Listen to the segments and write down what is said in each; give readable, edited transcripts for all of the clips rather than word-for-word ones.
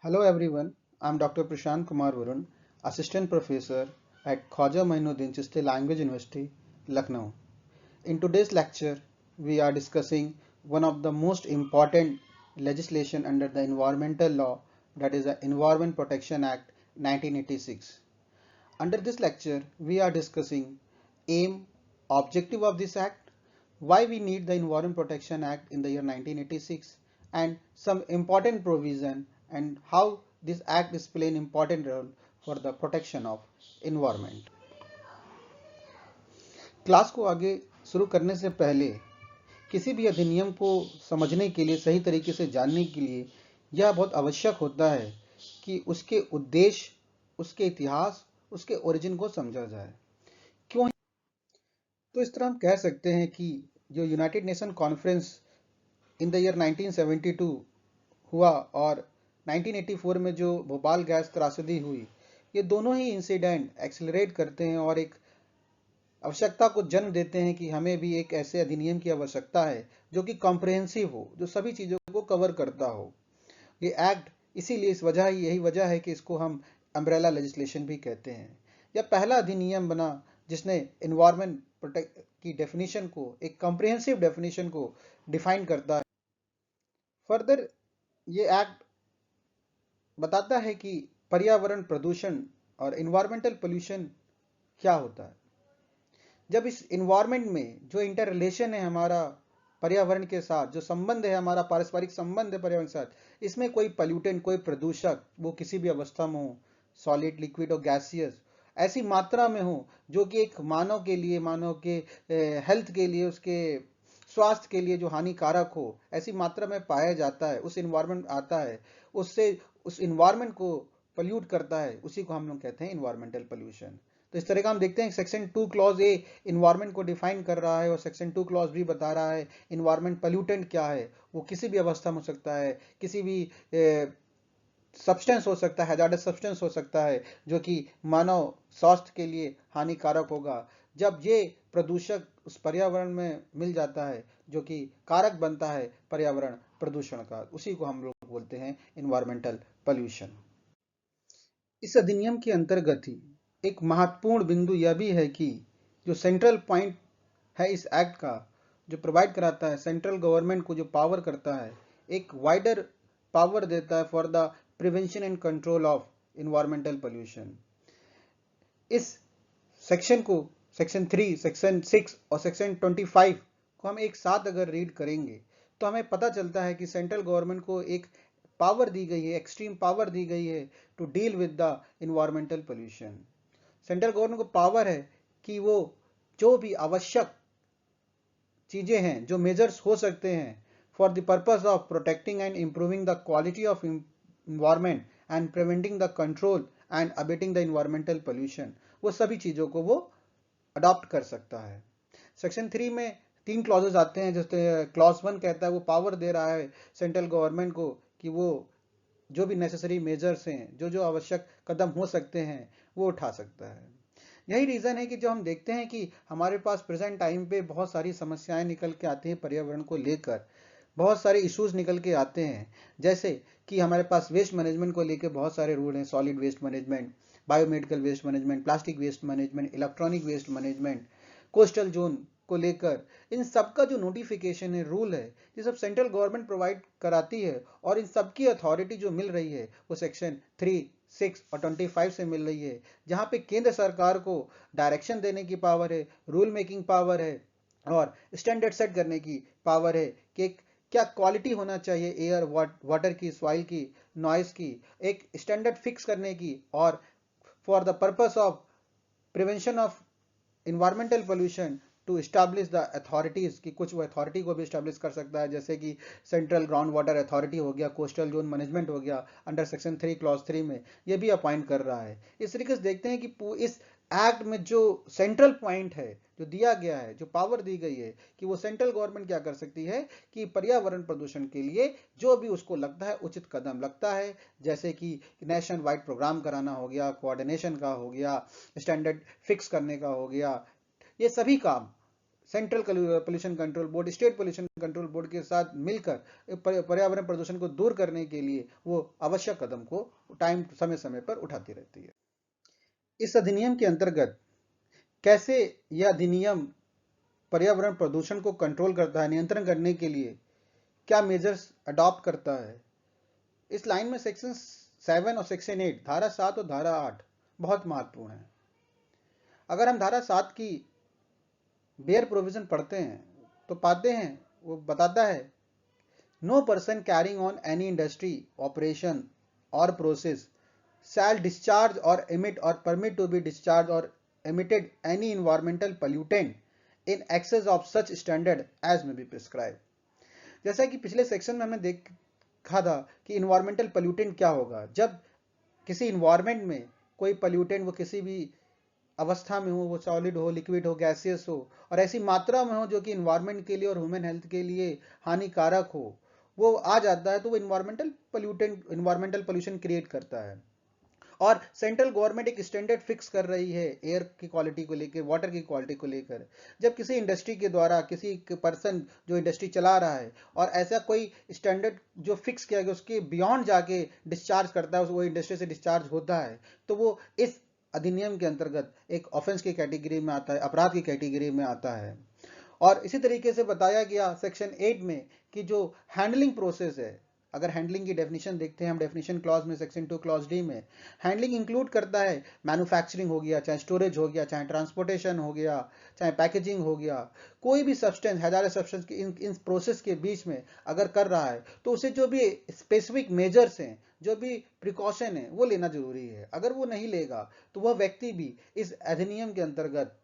Hello everyone, I'm Dr. Prashant Kumar Varun, Assistant Professor at Khwaja Mainuddin Chishti Language University, Lucknow. In today's lecture, we are discussing one of the most important legislation under the environmental law, that is the Environment Protection Act 1986. Under this lecture, we are discussing aim, objective of this act, why we need the Environment Protection Act in the year 1986, and some important provision and how this act is playing an important role for the protection of environment. Class को आगे शुरू करने से पहले किसी भी अधिनियम को समझने के लिए, सही तरीके से जानने के लिए यह बहुत आवश्यक होता है कि उसके उद्देश्य, उसके इतिहास, उसके ओरिजिन को समझा जाए। क्यों? तो इस तरह हम कह सकते हैं कि जो United nation conference in the year 1972 हुआ और 1984 में जो भोपाल गैस त्रासदी हुई, ये दोनों ही इंसिडेंट एक्सेलरेट करते हैं और एक आवश्यकता को जन्म देते हैं कि हमें भी एक ऐसे अधिनियम की आवश्यकता है जो कि कॉम्प्रिहेंसिव हो, जो सभी चीज़ों को कवर करता हो। ये एक्ट इसीलिए यही वजह है कि इसको हम अम्ब्रेला लेजिस्लेशन भी कहते हैं। यह पहला अधिनियम बना जिसने एनवायरमेंट प्रोटेक्ट की डेफिनेशन को, एक कॉम्प्रिहेंसिव डेफिनेशन को डिफाइन करता है। फर्दर ये एक्ट बताता है कि पर्यावरण प्रदूषण और इन्वायरमेंटल पोल्यूशन क्या होता है। जब इस इन्वायरमेंट में जो इंटर रिलेशन है हमारा पर्यावरण के साथ, जो संबंध है हमारा पारस्परिक संबंध है पर्यावरण के साथ, इसमें कोई पोल्यूटेंट, कोई प्रदूषक, वो किसी भी अवस्था में हो, सॉलिड, लिक्विड और गैसियस, ऐसी मात्रा में हो जो कि एक मानव के लिए, मानव के हेल्थ के लिए, उसके स्वास्थ्य के लिए जो हानिकारक हो, ऐसी मात्रा में पाया जाता है, उस इन्वायरमेंट आता है, उससे उस इन्वायरमेंट को पोल्यूट करता है, उसी को हम लोग कहते हैं इन्वायरमेंटल पोल्यूशन। तो इस तरह का हम देखते हैं सेक्शन 2 क्लॉज ए इन्वायरमेंट को डिफाइन कर रहा है और सेक्शन 2 क्लॉज बी बता रहा है इन्वायरमेंट पोल्यूटेंट क्या है। वो किसी भी अवस्था में हो सकता है, किसी भी सब्सटेंस हो सकता है, हैजार्डस सब्सटेंस हो सकता है जो कि मानव स्वास्थ्य के लिए हानिकारक होगा। जब ये प्रदूषक उस पर्यावरण में मिल जाता है जो कि कारक बनता है पर्यावरण प्रदूषण का, उसी को हम लोग बोलते हैं इन्वायरमेंटल पोल्यूशन। इस अधिनियम के अंतर्गत ही एक महत्वपूर्ण बिंदु यह भी है कि जो सेंट्रल पॉइंट है इस एक्ट का, जो प्रोवाइड कराता है सेंट्रल गवर्नमेंट को, जो पावर करता है, एक वाइडर पावर देता है for the prevention and control of environmental pollution. इस सेक्शन को, सेक्शन 3, सेक्शन 6 और सेक्शन 25 को हम एक साथ अगर रीड करेंगे तो हमें पता चलता है कि सेंट्रल गवर्नमेंट को एक पावर दी गई है, एक्सट्रीम पावर दी गई है to deal with the environmental pollution. Central government को पावर है कि वो जो भी आवश्यक चीजें हैं, जो मेजर्स हो सकते हैं for the purpose of protecting and improving the quality of environment and preventing the control and abetting the environmental pollution, वो सभी चीजों को वो अडॉप्ट कर सकता है। सेक्शन 3 में 3 क्लॉजेस आते हैं। जैसे क्लॉज 1 कहता है वो पावर दे रहा है सेंट्रल गवर्नमेंट को कि वो जो भी नेसेसरी मेजर्स हैं, जो जो आवश्यक कदम हो सकते हैं, वो उठा सकता है। यही रीज़न है कि जो हम देखते हैं कि हमारे पास प्रेजेंट टाइम पे बहुत सारी समस्याएं निकल के आती हैं पर्यावरण को लेकर, बहुत सारे इश्यूज निकल के आते हैं। जैसे कि हमारे पास वेस्ट मैनेजमेंट को लेकर बहुत सारे रूल हैं, solid waste management, biomedical waste management, plastic waste management, electronic waste management, coastal zone को लेकर, इन सब का जो नोटिफिकेशन है, रूल है, ये सब सेंट्रल गवर्नमेंट प्रोवाइड कराती है और इन सब की अथॉरिटी जो मिल रही है वो सेक्शन 3, 6 और 25 से मिल रही है, जहां पे केंद्र सरकार को डायरेक्शन देने की पावर है, रूल मेकिंग पावर है और स्टैंडर्ड सेट करने की पावर है कि क्या क्वालिटी होना चाहिए एयर, वाटर की, सॉइल की, नॉइस की, एक स्टैंडर्ड फिक्स करने की, और for the purpose of prevention of environmental pollution to establish the authorities, की कुछ वो अथॉरिटी को भी इस्टेब्लिश कर सकता है, जैसे कि सेंट्रल ग्राउंड वाटर अथॉरिटी हो गया, कोस्टल जोन मैनेजमेंट हो गया, अंडर सेक्शन 3 क्लॉज 3 में ये भी अपॉइंट कर रहा है। इस तरीके से देखते हैं कि इस एक्ट में जो सेंट्रल पॉइंट है, जो दिया गया है, जो पावर दी गई है कि वो सेंट्रल गवर्नमेंट क्या कर सकती है कि पर्यावरण प्रदूषण के लिए जो भी उसको लगता है उचित कदम लगता है, जैसे कि नेशनल वाइड प्रोग्राम कराना हो गया, कोऑर्डिनेशन का हो गया, स्टैंडर्ड फिक्स करने का हो गया, ये सभी काम central pollution control board, state pollution control board के साथ मिलकर पर्यावरण प्रदूषण को दूर करने के लिए वो आवश्यक कदम को समय समय पर उठाती रहती है। इस अधिनियम के अंतर्गत कैसे यह अधिनियम पर्यावरण प्रदूषण को कंट्रोल करता है, नियंत्रण करने के लिए क्या मेजर्स अडॉप्ट करता है, इस लाइन में सेक्शन 7 और सेक्शन 8, धारा 7 और धारा 8 बहुत महत्वपूर्ण है। अगर हम धारा 7 की बेयर प्रोविजन पढ़ते हैं तो पाते हैं वो बताता है, no person carrying on any industry operation और process shall discharge or emit or permit to be discharged or emitted any environmental pollutant in excess of such standard as may be prescribed। जैसा कि पिछले section में हमने देखा था कि environmental pollutant क्या होगा। जब किसी इन्वायरमेंट में कोई पोल्यूटेंट वो किसी भी अवस्था में हो, वो सॉलिड हो, लिक्विड हो, गैसियस हो, और ऐसी मात्रा में हो जो कि इन्वायरमेंट के लिए और ह्यूमन हेल्थ के लिए हानिकारक हो, वो आ जाता है तो वो इन्वायरमेंटल पोल्यूशन क्रिएट करता है। और सेंट्रल गवर्नमेंट एक स्टैंडर्ड फिक्स कर रही है एयर की क्वालिटी को लेकर, वाटर की क्वालिटी को लेकर। जब किसी इंडस्ट्री के द्वारा किसी पर्सन जो इंडस्ट्री चला रहा है और ऐसा कोई स्टैंडर्ड जो फिक्स किया गया उसके बियॉन्ड जाके डिस्चार्ज करता है, वो इंडस्ट्री से डिस्चार्ज होता है, तो वो इस अधिनियम के अंतर्गत एक ऑफेंस की कैटेगरी में आता है, अपराध की कैटेगरी में आता है। और इसी तरीके से बताया गया सेक्शन 8 में कि जो हैंडलिंग प्रोसेस है, अगर हैंडलिंग की डेफिनेशन देखते हैं हम डेफिनेशन क्लॉज में सेक्शन 2 क्लॉज डी में, हैंडलिंग इंक्लूड करता है मैन्युफैक्चरिंग हो गया, चाहे स्टोरेज हो गया, चाहे ट्रांसपोर्टेशन हो गया, चाहे पैकेजिंग हो गया, कोई भी सब्सटेंस हैजार्डस सब्सटेंस की इन प्रोसेस के बीच में अगर कर रहा है तो उसे जो भी स्पेसिफिक मेजर्स हैं, जो भी प्रिकॉशन है वो लेना जरूरी है। अगर वो नहीं लेगा तो वह व्यक्ति भी इस अधिनियम के अंतर्गत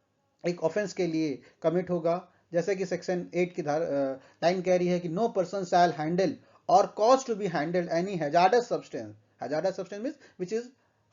एक ऑफेंस के लिए कमिट होगा। जैसे कि सेक्शन 8 की लाइन कह रही है कि no person shall handle or cause to be handled any hazardous substance, hazardous substance means which is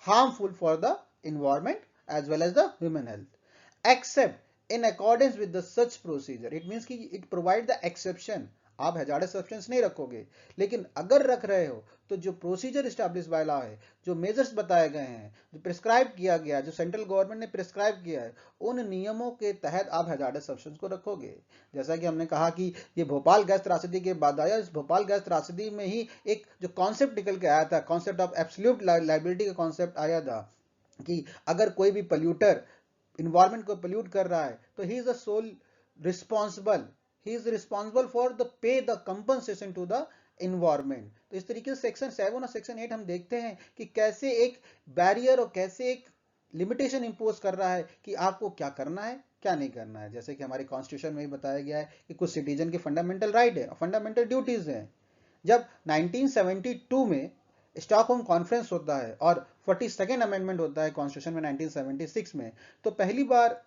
harmful for the environment as well as the human health except in accordance with the such procedure। it means कि it provide the exception। आप hazards substance नहीं रखोगे, लेकिन अगर रख रहे हो तो जो प्रोसीजर स्टैब्लिश बाय लॉ है, जो मेजर्स बताए गए हैं, जो प्रिस्क्राइब किया गया, जो सेंट्रल गवर्नमेंट ने प्रिस्क्राइब किया है, उन नियमों के तहत आप हैजार्डस सब्सटेंस को रखोगे। जैसा कि हमने कहा कि ये भोपाल गैस त्रासदी के बाद आया, इस भोपाल गैस त्रासदी में ही एक जो कॉन्सेप्ट निकल के आया था, कॉन्सेप्ट ऑफ एब्सोल्यूट लायबिलिटी का कॉन्सेप्ट आया था कि अगर कोई भी पोल्यूटर इन्वायरमेंट को पोल्यूट कर रहा है तो he is the sole responsible, he is responsible for the pay the compensation to the environment। तो इस तरीके से सेक्शन 7 और सेक्शन 8 हम देखते हैं कि कैसे एक बैरियर और कैसे एक लिमिटेशन इंपोज कर रहा है कि आपको क्या करना है, क्या नहीं करना है। जैसे कि हमारे कॉन्स्टिट्यूशन में ही बताया गया है कि कुछ सिटीजन के फंडामेंटल राइट है, फंडामेंटल ड्यूटीज हैं। जब 1972 में स्टॉकहोम कॉन्फ्रेंस होता है और 42nd अमेंडमेंट होता है कॉन्स्टिट्यूशन में 1976 में, तो पहली बार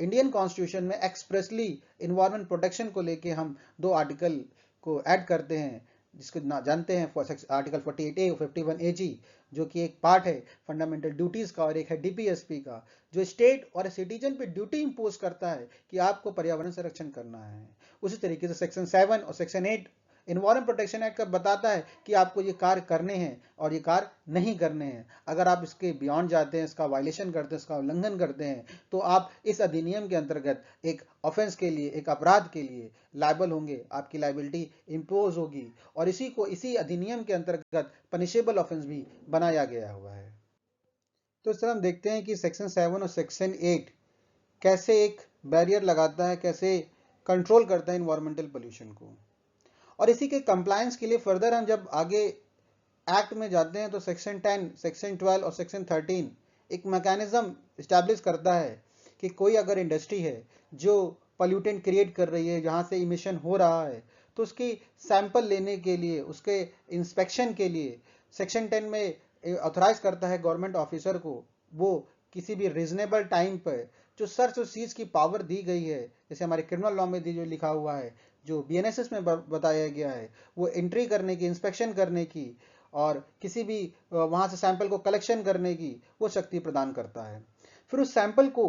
इंडियन कॉन्स्टिट्यूशन में एक्सप्रेसली इन्वायरमेंट प्रोटेक्शन को लेके हम 2 आर्टिकल को ऐड करते हैं, जिसको जानते हैं आर्टिकल 48A और 51AG, जो कि एक पार्ट है फंडामेंटल ड्यूटीज का और एक है डीपीएसपी का, जो स्टेट और सिटीजन पे ड्यूटी इंपोज करता है कि आपको पर्यावरण संरक्षण करना है। उसी तरीके से सेक्शन 7 और सेक्शन 8 इन्वायरमेंट प्रोटेक्शन एक्ट का बताता है कि आपको ये कार्य करने हैं और ये कार्य नहीं करने हैं। अगर आप इसके बियॉन्ड जाते हैं, इसका वायलेशन करते हैं, इसका उल्लंघन करते हैं, तो आप इस अधिनियम के अंतर्गत एक ऑफेंस के लिए, एक अपराध के लिए लायबल होंगे, आपकी लायबिलिटी इंपोज होगी। और इसी अधिनियम के अंतर्गत पनिशेबल ऑफेंस भी बनाया गया हुआ है। तो इस तरह हम देखते हैं कि सेक्शन 7 और सेक्शन 8 कैसे एक बैरियर लगाता है, कैसे कंट्रोल करता है इन्वायरमेंटल पोल्यूशन को। और इसी के कंप्लायंस के लिए फर्दर हम जब आगे एक्ट में जाते हैं तो सेक्शन 10, सेक्शन 12 और सेक्शन 13 एक मैकेनिज्म इस्टेब्लिश करता है कि कोई अगर इंडस्ट्री है जो पोल्यूटेंट क्रिएट कर रही है, जहाँ से इमिशन हो रहा है, तो उसकी सैंपल लेने के लिए, उसके इंस्पेक्शन के लिए सेक्शन 10 में ऑथराइज करता है गवर्नमेंट ऑफिसर को, वो किसी भी रीजनेबल टाइम पर जो सर्च और सीज की पावर दी गई है, जैसे हमारे क्रिमिनल लॉ में जो लिखा हुआ है, जो बीएनएसएस में बताया गया है, वो एंट्री करने की, इंस्पेक्शन करने की और किसी भी वहां से सैंपल को कलेक्शन करने की वो शक्ति प्रदान करता है। फिर उस सैंपल को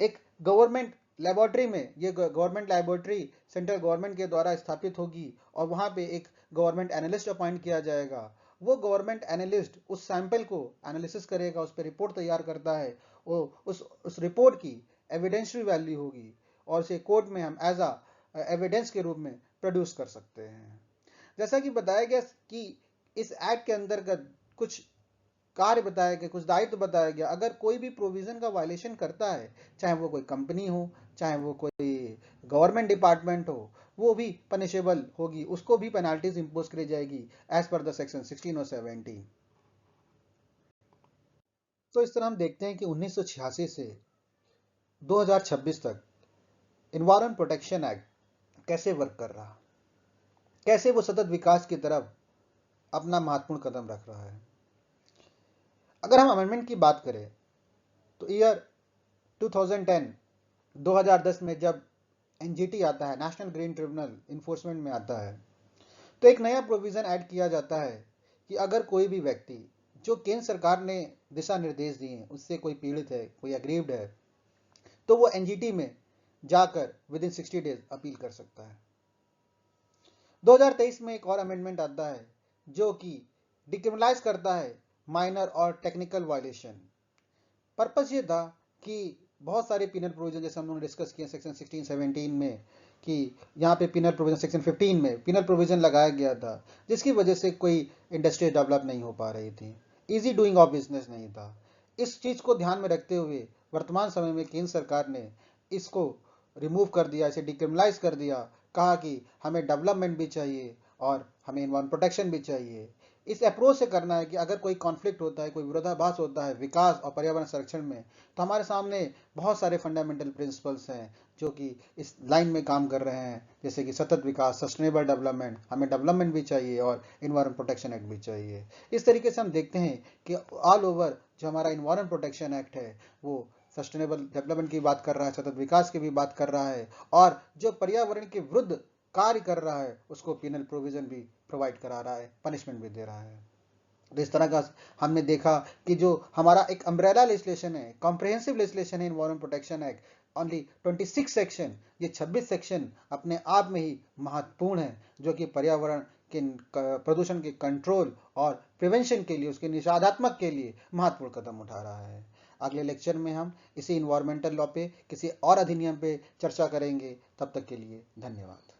एक गवर्नमेंट लेबोरेटरी में, ये गवर्नमेंट लेबोरेटरी सेंट्रल गवर्नमेंट के द्वारा स्थापित होगी और वहां पे एक गवर्नमेंट एनालिस्ट अपॉइंट किया जाएगा। वो गवर्नमेंट एनालिस्ट उस सैंपल को एनालिसिस करेगा, उस पर रिपोर्ट तैयार करता है, वो उस रिपोर्ट की एविडेंशियल वैल्यू होगी और इसे कोर्ट में हम एज अ एविडेंस के रूप में प्रोड्यूस कर सकते हैं। जैसा कि बताया गया कि इस एक्ट के अंतर्गत कुछ कार्य बताया गया, कुछ दायित्व बताया गया। अगर कोई भी प्रोविजन का वायलेशन करता है, चाहे वो कोई कंपनी हो, चाहे वो कोई गवर्नमेंट डिपार्टमेंट हो, वो भी पनिशेबल होगी, उसको भी पेनाल्टीज इंपोज करी जाएगी एज पर द सेक्शन 16 और 17। तो इस तरह हम देखते हैं कि 1986 से 2026 तक एनवायरमेंट प्रोटेक्शन एक्ट कैसे वर्क कर रहा, कैसे वो सतत विकास की तरफ अपना महत्वपूर्ण कदम रख रहा है। अगर हम अमेंडमेंट की बात करें तो ईयर 2010 में जब एनजीटी आता है, नेशनल ग्रीन ट्रिब्यूनल इन्फोर्समेंट में आता है, तो एक नया प्रोविजन ऐड किया जाता है कि अगर कोई भी व्यक्ति जो केंद्र सरकार ने दिशा निर्देश दिए हैं उससे कोई पीड़ित है, कोई अग्रीव्ड है, तो वो एनजीटी में जाकर विद इन 60 डेज अपील कर सकता है। 2023 में एक और अमेंडमेंट आता है जो कि डिक्रिमिनलाइज करता है माइनर और टेक्निकल वायलेशन। पर्पस ये था कि बहुत सारे पिनल प्रोविजन जैसे हम लोगों ने डिस्कस किया सेक्शन 16 17 में, कि यहाँ पे पिनल प्रोविजन सेक्शन 15 में पिनल प्रोविजन लगाया गया था जिसकी वजह से कोई इंडस्ट्री डेवलप नहीं हो पा रही थी, इजी डूइंग ऑफ बिजनेस नहीं था। इस चीज को ध्यान में रखते हुए वर्तमान समय में केंद्र सरकार ने इसको रिमूव कर दिया, इसे डिक्रिमिनलाइज कर दिया, कहा कि हमें डेवलपमेंट भी चाहिए और हमें एनवायरमेंट प्रोटेक्शन भी चाहिए। इस अप्रोच से करना है कि अगर कोई कॉन्फ्लिक्ट होता है, कोई विरोधाभास होता है विकास और पर्यावरण संरक्षण में, तो हमारे सामने बहुत सारे फंडामेंटल प्रिंसिपल्स हैं जो कि इस लाइन में काम कर रहे हैं, जैसे कि सतत विकास, सस्टेनेबल डेवलपमेंट, हमें डेवलपमेंट भी चाहिए और इन्वायरमेंट प्रोटेक्शन एक्ट भी चाहिए। इस तरीके से हम देखते हैं कि ऑल ओवर जो हमारा इन्वायरमेंट प्रोटेक्शन एक्ट है वो सस्टेनेबल डेवलपमेंट की बात कर रहा है, सतत विकास की भी बात कर रहा है, और जो पर्यावरण के विरुद्ध कार्य कर रहा है उसको पिनल प्रोविजन भी प्रोवाइड करा रहा है, पनिशमेंट भी दे रहा है। तो इस तरह का हमने देखा कि जो हमारा एक अम्ब्रेला लेजिस्लेशन है, कॉम्प्रिहेंसिव लेजिस्लेशन है environment protection act, only 26 section, ये 26 सेक्शन अपने आप में ही महत्वपूर्ण है, जो कि पर्यावरण के प्रदूषण के कंट्रोल और प्रिवेंशन के लिए, उसके निषेधात्मक के लिए महत्वपूर्ण कदम उठा रहा है। अगले लेक्चर में हम इसी इन्वायरमेंटल लॉ पे किसी और अधिनियम पे चर्चा करेंगे। तब तक के लिए धन्यवाद।